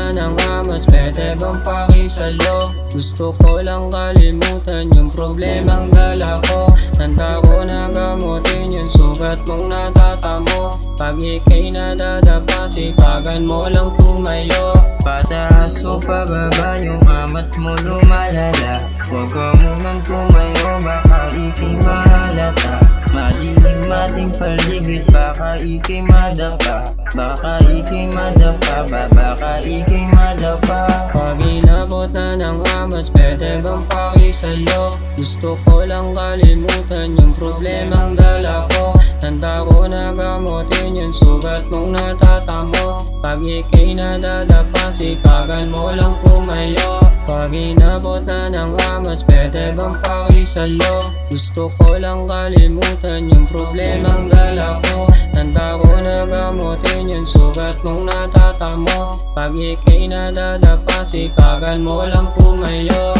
na ng amas, pwede bang pakisalo? Gusto ko lang kalimutan yung problemang dala ko. Handa ko na gamutin yung sugat mong natatamo. Pag ika'y nadadapa, sipagan mo lang tumayo. Pataas o pababa yung amats mo lumalala. Huwag ka munang tumayo, baka ika'y mahalata. Madilim ating paligid, baka ika'y madapa. Baka ika'y madapa, baka ika'y madapa. Pag inabot na ng amas, pwede bang pakisalo? Gusto ko lang kalimutan yung problemang dala ko. Handa ko na gamutin yung sugat mong natatamo. Pag ika'y nadadapa, sipagan mo lang tumayo. Pag inabot na ng amas, pwede bang pakisalo? Gusto ko lang kalimutan yung problemang dala ko. Handa ko na gamutin yung sugat mong natatamo. Pag ika'y nadadapa, sipagan mo lang tumayo.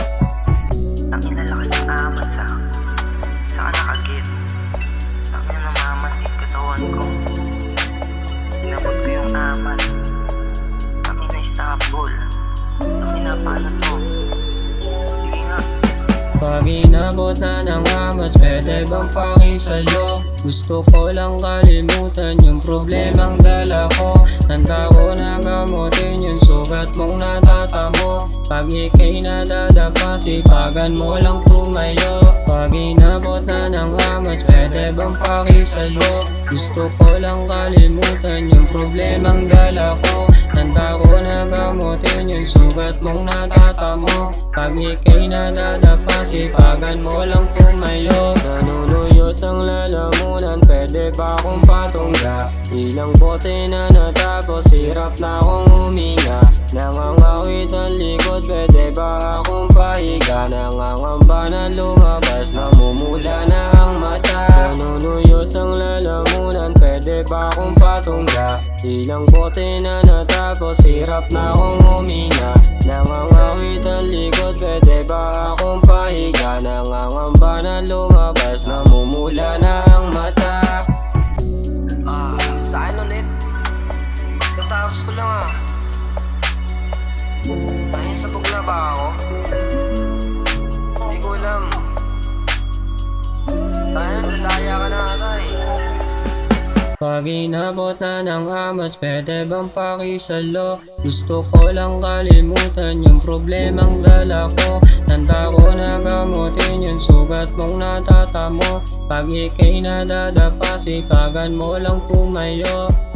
Tangin na lakas ng amat saka nakagit. Tangin na namamatid katawan ko. Inabot ko yung amat. Tangin na stop ball. Tangin na paano to? Sige nga. Pag inabot na ng amas, pwede bang pakisalo? Gusto ko lang kalimutan yung problemang dala ko. Handa ko na gamutin yung sugat mong natatamo. Pag ika'y nadadapa, sipagan mo lang tumayo. Pag inabot na ng amas, pwede bang pakisalo? Gusto ko lang kalimutan yung problemang dala ko. Handa ko na gamutin yung sugat mong natatamo. Pag ika'y nadadapa, sipagan mo lang tumayo. Nanunuyot ang lalamunan, pwede ba akong patungga? Ilang bote na natapos, hirap na akong huminga. Nangangawit ang likod, pwede ba akong pahiga? Nangangamba na lumabas, namumula na ang mata. Nanunuyot ang lalamunan, pwede ba akong patungga? Ilang bote na natapos, hirap na akong huminga. Nangangawit ang likod, pwede ba akong pahiga? Nangangamba na lumabas, namumula na ang mata. Saan ulit? Katapos ko lang Ay, sabog na ba ako? Hindi ko alam. Tayo, nadaya ka na ata Pag inabot na ng amas, pwede bang pakisalo? Gusto ko lang kalimutan yung problemang dala ko. Handa ko na gamutin yung sugat mong natatamo. Pag ika'y nadadapa, sipagan mo lang tumayo.